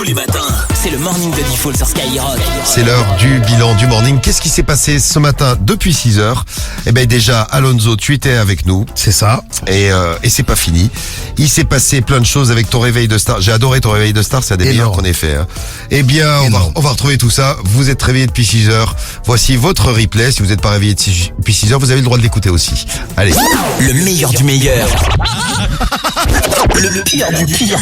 Tous les matins, c'est le morning de Diffoul sur Skyrock. C'est l'heure du bilan du morning. Qu'est-ce qui s'est passé ce matin depuis 6h? Eh ben déjà, Alonso, tu étais avec nous. C'est ça. Et c'est pas fini. Il s'est passé plein de choses avec ton réveil de star. J'ai adoré ton réveil de star, c'est un des meilleurs qu'on ait fait. Hein. Eh bien, on va retrouver tout ça. Vous êtes réveillés depuis 6h. Voici votre replay. Si vous n'êtes pas réveillé depuis 6h, vous avez le droit de l'écouter aussi. Allez. Le meilleur du meilleur. Le pire du pire.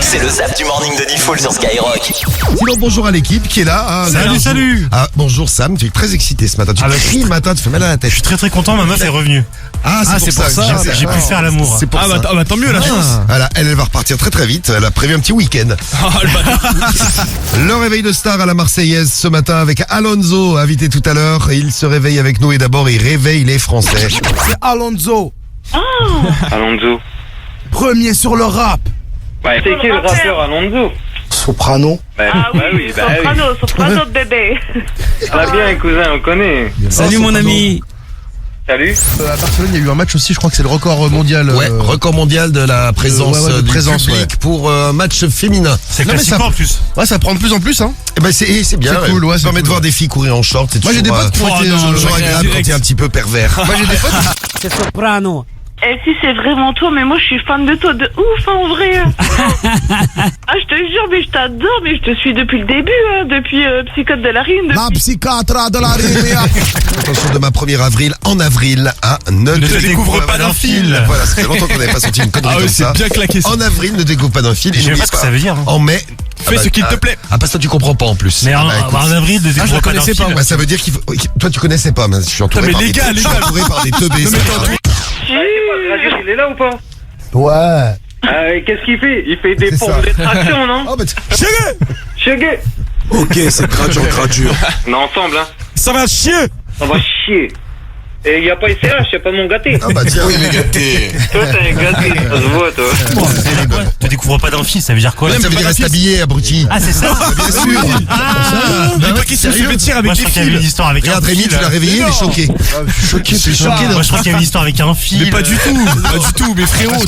C'est le zap du morning de Diffoul sur Skyrock. Sinon, bonjour à l'équipe qui est là. Hein, Salut. Ah, bonjour Sam, tu es très excité ce matin. Tu cries le matin, tu fais mal à la tête. Je suis très content, ma meuf est revenue. Ah, c'est pour ça. J'ai pu faire l'amour. C'est pour ça. Bah tant mieux la chance. Voilà, elle va repartir très vite. Elle a prévu un petit week-end. Le réveil de star à la Marseillaise ce matin avec Alonso, invité tout à l'heure. Il se réveille avec nous et d'abord il réveille les Français. C'est Alonso, Alonso. premier sur le rap. Bah, c'est qui le rappeur Alonso? Soprano. Soprano de bébé. Ça va bien, cousin, on connaît. Salut mon ami. Salut. À Barcelone, il y a eu un match aussi, je crois que c'est le record mondial. Ouais, record mondial de la présence de du présence, public pour un match féminin. C'est Non, mais classique ça- en plus. Ouais, ça prend de plus en plus, hein. Eh ben c'est bien. C'est cool, ouais, Ça c'est permet de cool. voir des filles courir en short. C'est Moi, j'ai des toujours, potes qui ont été. toujours agréable quand t'es un petit peu pervers. Moi, j'ai des potes. C'est Soprano. Et si c'est vraiment toi, mais moi je suis fan de toi de ouf en vrai. Ah je te jure, mais je t'adore, mais je te suis depuis le début, hein, depuis Psychote de la Rime. La psychiatre de la Rivière. Attention, demain 1er avril, en avril, ne te découvre pas d'un fil. Voilà, ça fait longtemps qu'on n'avait pas sorti une connerie comme ça. bien claqué ça. En avril, ne découvre pas d'un fil. Je sais n'oublie pas ce que ça veut dire. Hein. En mai. Fais ce qu'il te plaît. Ah, parce que toi, tu comprends pas en plus. Mais Ah, bah, écoute. en avril, ne je découvre le pas d'un connaissais fil. pas, Bah, ça veut dire qu'il faut. Toi, tu connaissais pas, mais je suis entouré Non, mais par les gars, je suis entouré par des teubés. ça. Il est là ou pas? Ouais. Qu'est-ce qu'il fait? Il fait des C'est pompes ça. de traction, non? Oh, bah, Chegué. Ok, c'est gradure. On est ensemble, hein. Ça va chier. On va chier. Et y a pas SRH, y a pas mon gâté. ah, bah, tiens. Toi, t'es un gâté, ça se voit, toi. Ne découvre pas d'un fil, ça veut dire quoi? Ça veut dire reste habillé, abruti. Ah c'est ça. Bien sûr. Mais pas question de se vêtir avec des fils. Moi je crois qu'il y avait une histoire avec un Regarde, Rémi, fil. tu l'as réveillé, il est choqué. Choqué, Je suis choqué. Moi je crois qu'il y avait une histoire avec un fil. Mais pas du tout, mais frérot.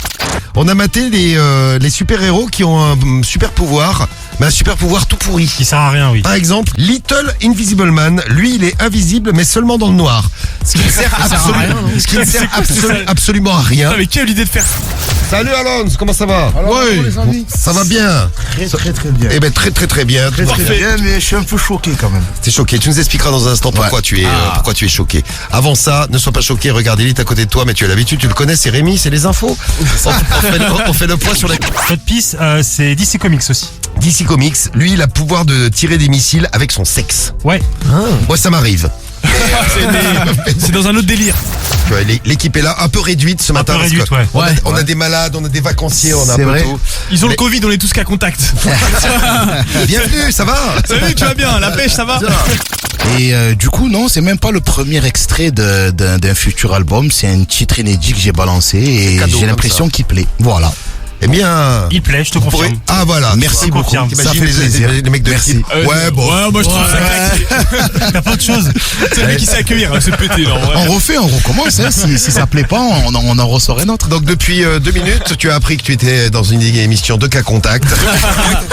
On a maté les super-héros qui ont un super pouvoir, mais un super pouvoir tout pourri. Qui sert à rien, oui. Par exemple, Little Invisible Man, lui, il est invisible, mais seulement dans le noir. Ce qui ne sert, absolument à rien. Mais quelle idée de faire ça? Salut Alonso, comment ça va? Ouais, les amis. Ça va bien. Très bien. Eh ben très bien. Très bien, mais je suis un peu choqué quand même. T'es choqué. Tu nous expliqueras dans un instant pourquoi tu es choqué. Avant ça, ne sois pas choqué. Regarde, il est à côté de toi, mais tu as l'habitude, tu le connais. C'est Rémi, c'est les infos. On fait le point sur la Code Peace, c'est DC Comics aussi. DC Comics. Lui, il a le pouvoir de tirer des missiles avec son sexe. Ouais. Moi, ça m'arrive. C'est dans un autre délire. Tu vois, l'équipe est là, un peu réduite ce matin. peu parce que réduite, ouais. On a des malades, on a des vacanciers, on a un C'est peu vrai. tout. Ils ont le Covid, on est tous qu'à contact. Bienvenue, ça va? Salut, tu vas bien? La pêche, ça va? Et du coup, non, c'est même pas le premier extrait d'un futur album. C'est un titre inédit que j'ai balancé et cadeau j'ai comme l'impression ça. qu'il plaît. Voilà. Eh bien... Il plaît, je te confirme. Ah voilà, Merci beaucoup. confirme. Ça T'imagines fait plaisir. les mecs de Merci. film. Ouais, bon. Ouais, moi je trouve ça claqué. T'as pas de choses. C'est le mec qui sait accueillir, c'est pété là. On recommence. Hein. Si ça plaît pas, on en ressort un autre. Donc depuis 2 minutes, tu as appris que tu étais dans une émission de cas contact.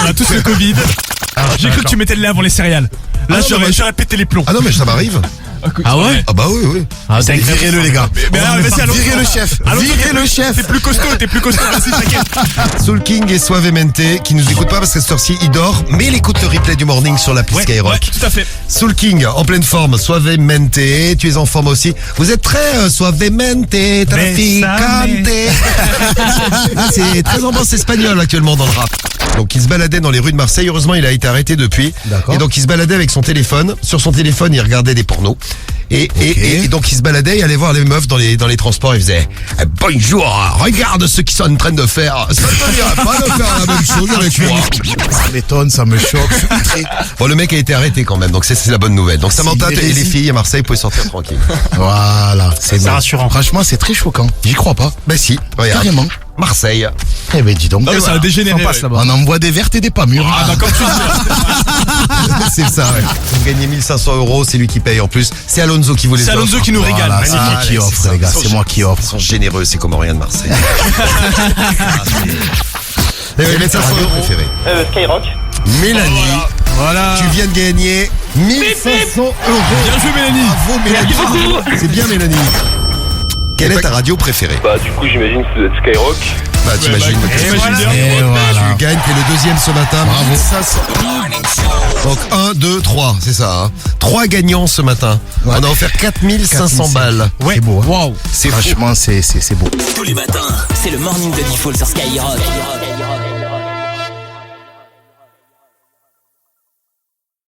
On a tous le Covid. J'ai cru que tu mettais le lait avant les céréales. Là, j'aurais pété les plombs. Ah non mais ça m'arrive. Ah ouais? Ah bah oui. Virez-le les gars. Mais alors, vas-y, allons. Virez le chef. Virez le chef. T'es plus costaud, vas-y, t'inquiète. Soul King et Suavemente qui nous écoutent pas parce que cette heure-ci il dort, mais il écoute le replay du morning sur l'appli Skyrock. Ouais, tout à fait. Soul King en pleine forme, Suavemente, tu es en forme aussi. Vous êtes très Suavemente, traficante. C'est très ambiance espagnole actuellement dans le rap. Donc il se baladait dans les rues de Marseille, heureusement il a été arrêté depuis. D'accord. Et donc il se baladait avec son téléphone, sur son téléphone il regardait des pornos. Et donc il se baladait, il allait voir les meufs dans les transports, il faisait bonjour, regarde ce qu'ils sont en train de faire. Ça ne te dirait pas de faire la même chose avec moi. Ça m'étonne, ça me choque. Bon, le mec a été arrêté quand même, donc c'est la bonne nouvelle. Donc Samantha C'est une et les hérésie. filles à Marseille, vous pouvez sortir tranquille. Voilà. C'est rassurant. Franchement, c'est très choquant. J'y crois pas. Ben si, regarde. Carrément. Marseille. Eh ben dis donc. Non, mais ça a dégénéré. passe là-bas. On envoie des vertes et des pas mûres. Ah bah comme tu dis. C'est ça, ouais. Vous gagnez 1500 €, c'est lui qui paye en plus. C'est Alonso qui vous les C'est offre. Alonso qui nous régale. Voilà, c'est Magnifique. moi qui Allez, offre, c'est ça. les gars. Ils sont C'est moi qui offre. Ils sont généreux, c'est comme rien de Marseille. Et oui, mais ça radio préférée. Skyrock. Mélanie, Voilà. tu viens de gagner 1500 euros. Bien joué, Mélanie. Bravo Mélanie. C'est bien Mélanie. Quelle est ta radio préférée? Bah, du coup, j'imagine que ça doit être Skyrock. Bah t'imagines. Et T'imagines voilà. bien. Et voilà. Tu gagnes, t'es le deuxième ce matin. Bravo. 1500. Donc 1, 2, 3, c'est ça. Hein. 3 gagnants ce matin. Ouais. On a offert 4500 balles. Ouais. C'est beau. Hein. Waouh. C'est fou. Franchement, c'est beau. Tous les matins, c'est le morning de Diffoul sur Skyrock.